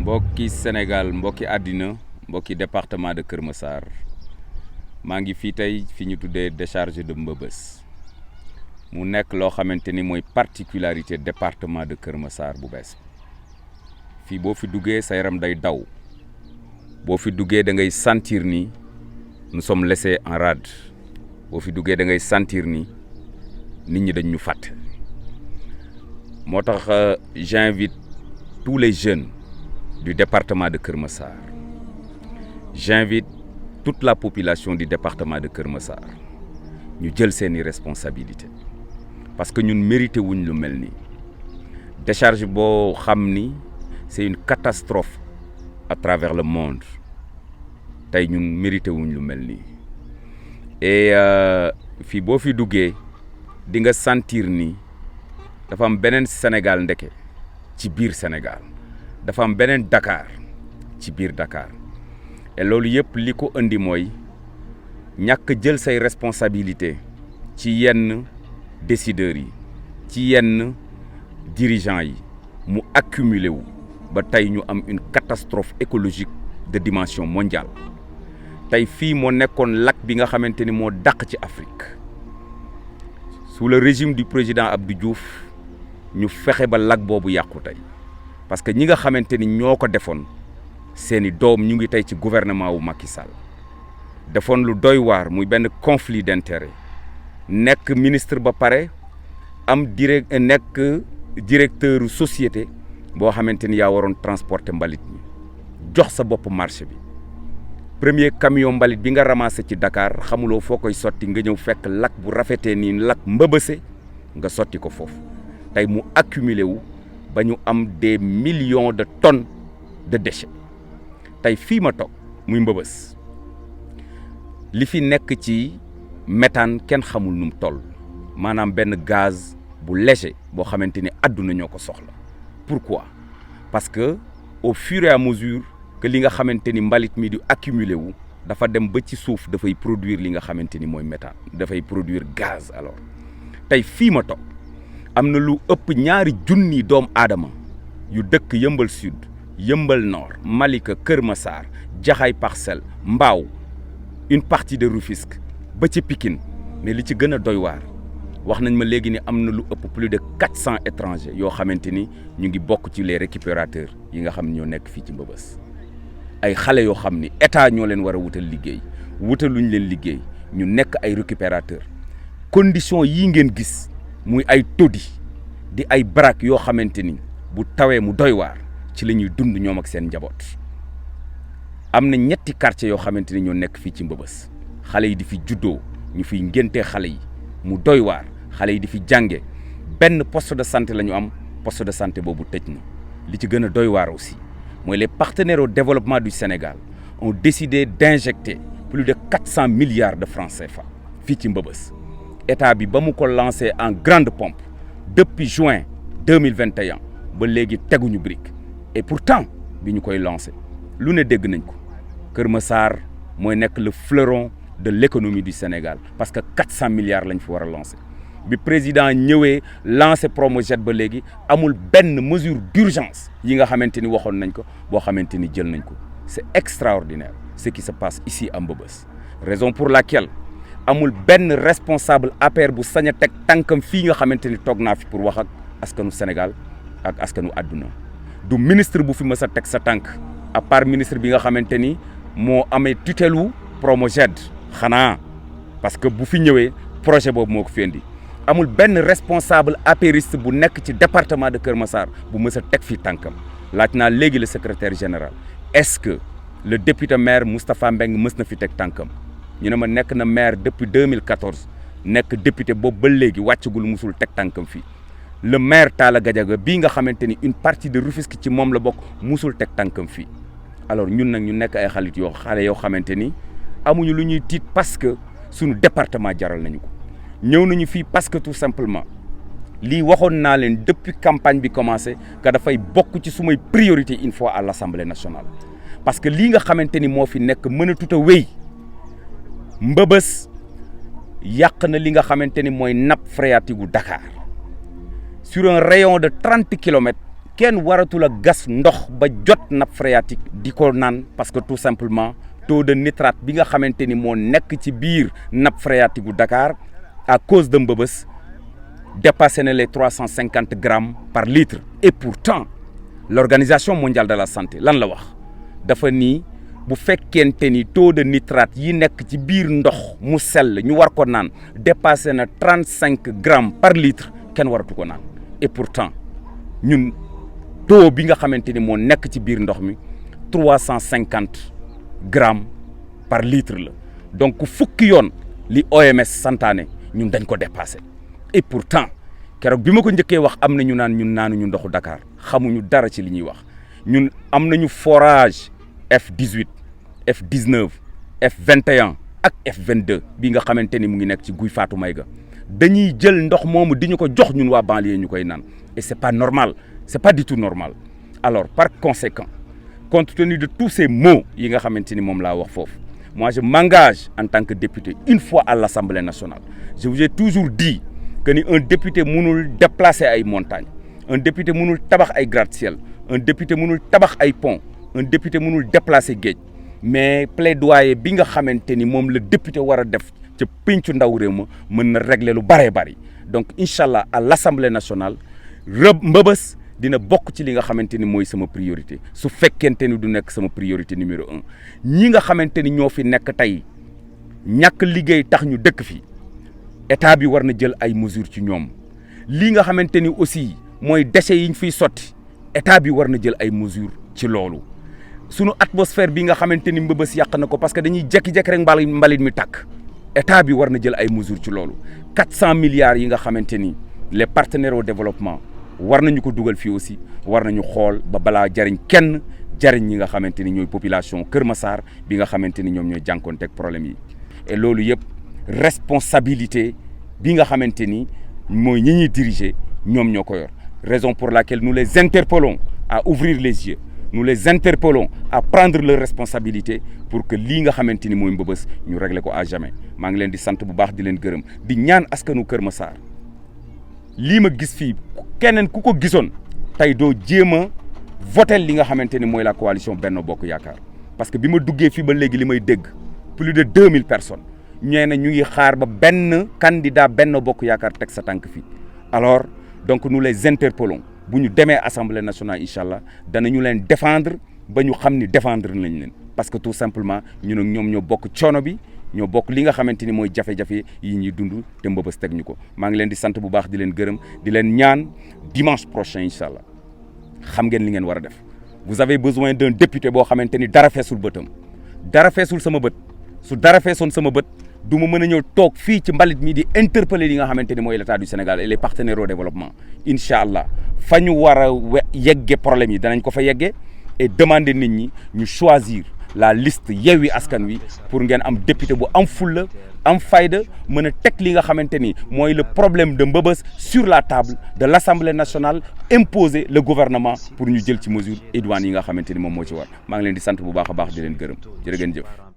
mbokki Sénégal mbokki àddina mbokki département de Kër Massar maa ngi fii tey fi ñu tuddee décharge de Mbëbës mu nekk loo xamante ni mooy particularité département de Kër Massar bu bees fii boo fi duggee sa yaram day daw boo fi duggee da ngay sentir ni nous sommes laissés en rade boo fi duggee da ngay sentir ni nit ñi dañ ñu fàtt moo tax j'invite tous les jeunes du département de Kër Massar j'invite toute la population du département de Kër Massar ñu jël seeni responsabilité parce que ñun mérité wuñ lu mel nii décharge boo xam ni c'est une catastrophe à travers le monde tey ñun mérité wuñ lu mel nii et fii boo fi duggee di nga sentir ni dafa am beneen Sénégal ndeke ci biir Sénégal dafa am beneen Dakar ci biir Dakar et loolu yëpp li ko indi mooy ñàkk jël say responsabilité ci yenn décideurs yi ci yenn dirigeants yi mu accumulé wu ba tey ñu am une catastrophe écologique de dimension mondiale tey fii moo nekkoon lac bi nga xamante ni moo dàq ci Afrique sous le régime du président Abdou Diouf ñu fexe ba lac boobu yàqu tey parce que ñi nga xamante ni ñoo ko defoon seeni doom ñu ngi tey ci gouvernement wu Macky Sall defoon lu doy waar muy benn conflit d'intérêt nekk ministre ba pare am nekk directeur société boo xamante ni yaa waroon transporter mbalit mi jox sa bopp marché bi premier camion mbalit bi nga ramassé ci Dakar xamuloo foo koy sotti nga ñëw fekk lac bu rafetee nii lac Mbëbëse nga sotti ko foofu tey mu accumulé wu ba ñu am des millions de tonnes de déchets tey fii ma toog muy Mbëbës li fi nekk ci méthane kenn xamul nu mu toll maanaam benn gaz bu léger boo xamante ni àdduna ñoo ko soxla pourquoi parce que au fur et à mesure que li nga xamante ni mbalit mi di accumulé wu dafa dem ba ci suuf dafay produire li nga xamante ni mooy méthane dafay produire gaz alors tey fii ma toog am na lu ëpp 2 junni doomu aadama yu dëkk Yëmbal Sud Yëmbal Nord Malika Kër Massar Jaxaay Parcelles Mbao une partie de Rufisque ba ci Pikine mais li ci gën a doy waar wax nañ ma léegi ni am na lu ëpp plus de 400 étrangers yoo xamante ni ñu ngi bokk ci les récupérateurs yi nga xam ne ñoo nekk fii ci Mbëbës ay xale yoo xam ni état ñoo leen war a wutal liggéey wutaluñ leen liggéey ñu nekk ay récupérateurs conditions yii ngeen gis muy ay todi di ay baraak yoo xamante ni bu tawee mu doy waar ci la ñuy dund ñoom ak seen njaboot am na 3 quartiers yoo xamante ni ñoo nekk fii ci Mbëbës xale yi di fi juddoo ñu fiy ngéntee xale yi mu doy waar xale yi di fi jànge benn poste de santé la ñu am poste de santé boobu tëj na li ci gën a doy waar aussi mooy les partenaires au développement du Sénégal ont décidé d'injecter plus de 400 milliards de francs CFA fii ci Mbëbës état bi ba mu ko lancé en grande pompe depuis juin 2021 ba léegi teguñu brique et pourtant bi ñu koy lancé lu ne dégg nañ ko Kër Massar mooy nekk le fleuron de l'économie du Sénégal parce que 400 milliards lañ fi war a lancé bi président ñëwee lancé Promojet ba léegi amul benn mesure d'urgence yi nga xamante ni waxoon nañ ko boo xamante ni jël nañ ko c'est extraordinaire ce qui se passe ici à Mbëbës raison pour laquelle amul benn responsable APR bu sañ a teg tànkam fii nga xamante ni toog naa fi pour wax ak askanu Sénégal ak askanu àdduna du ministre bu fi mës a teg sa tànk à part ministre bi nga xamante ni moo amee tutelu Promojet xanaa parce que bu fi ñëwee projet boobu moo ko fi indi amul benn responsable apériste bu nekk ci département de Kër Massar bu mës a teg fii tànkam laaj naa léegi le secrétaire général est-ce que le député maire Moustapha Mbeng mës na fi teg tànkam ñu ne ma nekk na maire depuis 2014 nekk député boobu ba léegi wàccagul musul teg tànkam fii le maire Talla Gadiaga bii nga xamante ni une partie de Rufisque ci moom la bokk musul teg tànkam fii alors ñun nag ñu nekk ay xale yoo xamante ni amuñu lu ñuy tiit parce que suñu département jaral nañu ko ñëw nañu fii parce que tout simplement lii waxoon naa leen depuis campagne bi commencé que dafay bokk ci sumay priorité une fois à l'Assemblée nationale parce que lii nga xamante ni moo fi nekk mënatut a wéy Mbëbës yàq na li nga xamante ni mooy nappe phréatique gu Dakar sur un rayon de 30 kilomètres kenn waratul a gas ndox ba jot nappe phréatique di ko naan parce que tout simplement taux de nitrate bi nga xamante ni moo nekk ci biir nappe phréatique bu Dakar à cause de Mbëbës dépassé na les 350 grammes par litre. Et pourtant l'Organisation mondiale de la santé lan la wax dafa ni bu fekkente ni taux de nitrate yi nekk ci biir ndox mu sell ñu war ko naan dépassé na 35 grammes par litre kenn waratu ko naan. Et pourtant ñun taux bi nga xamante ni moo nekk ci biir ndox mi 350 grammes par litre la donc fukki yoon li OMS santaane ñun dañ ko dépassé. Et pourtant keroog bi ma ko njëkkee wax am na ñu naan ñun naanuñu ndoxu Dakar xamuñu dara ci li ñuy wax ñun am nañu forage F18 F19 F21 ak F22 bi nga xamante ni mu ngi nekk ci Guy Fatou Mayga dañuy jël ndox moomu di ñu ko jox ñun waa banlieue ñu koy naan et c'est pas normal c'est pas du tout normal. Alors par conséquent compte tenu de tous ces mots yi nga xamante ni moom laa wax foofu moi je m'engage en tant que député une fois à l'Assemblée nationale je vous ai toujours dit que ni un député mënul déplacer ay montagnes un député mënul tabax ay gratte-ciel un député mënul tabax ay pont un député mënul déplacer géej mais plaidoyer bi nga xamante ni moom la député war a def ca péncu ndaw réew ma mën na régler lu bëree bëri donc incha allah à l'Assemblée nationale Mbëbës dina bokk ci li nga xamante ni mooy sama priorité su fekkente ni du nekk sama priorité numéro 1 ñi nga xamante ni ñoo fi nekk tey ñàkk liggéey tax ñu dëkk fi état bi war na jël ay mesures ci ñoom lii nga xamante ni aussi mooy déchets yi ñu fiy sotti état bi war na jël ay mesures ci loolu sunu atmosphère bi nga xamante ni Mbëbës yàq na ko parce que dañuy jékki-jékki rek mbalit mi tàkk état bi war na jël ay mesures ci loolu 400 milliards yi nga xamante ni les partenaires au développement war nañu ko dugal fii aussi war nañu xool ba balaa jariñ kenn jariñ ñi nga xamante ni ñooy population Kër Massar bi nga xamante ni ñoom ñooy jànkoonteeg problème yi et loolu yëpp responsabilité bi nga xamante ni mooy ñi ñuy diriger ñoom ñoo ko yor raison pour laquelle nous les interpellons à ouvrir les yeux nous les interpellons à prendre leurs responsabilités pour que lii nga xamante ni mooy Mbëbës ñu régler ko à jamais maa ngi leen di sant bu baax di leen gërëm di ñaan askanu Kër Massar lii ma gis fii keneen ku ko gisoon tey doo jéem a voter li nga xamante ni mooy la coalition Benno Bokk Yaakaar parce que bi ma duggee fii ba léegi li may dégg plus de 2000 personnes ñee na ñu ngi xaar ba benn candidat Benno Bokk Yaakaar teg sa tànk fii alors donc nous les interpellons bu ñu demee assemblée nationale incha allah danañu leen défendre ba ñu xam ni défendre nañ leen parce que tout simplement ñun ak ñoom ñoo bokk coono bi ñoo bokk li nga xamante ni mooy jafe-jafe yi ñuy dund te Mbëbës teg ñu ko maa ngi leen di sant bu baax di leen gërëm di leen ñaan dimanche prochain incha allah xam ngeen li ngeen war a def vous avez besoin d'un député boo xamante ni dara feesul bëtam dara feesul sama bët su dara feesoon sama bët du ma mën a ñëw toog fii ci mbalit mi di interpeller li nga xamante ni mooy l'état du Sénégal et les partenaires au développement incha allah fa ñu war a yegge problème yi danañ ko fa yegge et demander nit ñi ñu choisir la liste Yewwi Askan Wi pour ngeen am député bu am fulla am fayda mën a teg li nga xamante ni mooy le problème de Mbëbës sur la table de l'Assemblée nationale imposer le gouvernement pour ñu jël ci mesure idoines yi nga xamante ni moom moo ci war maa ngi leen di sant bu baax a baax di leen gërëm jërë ngeen jëf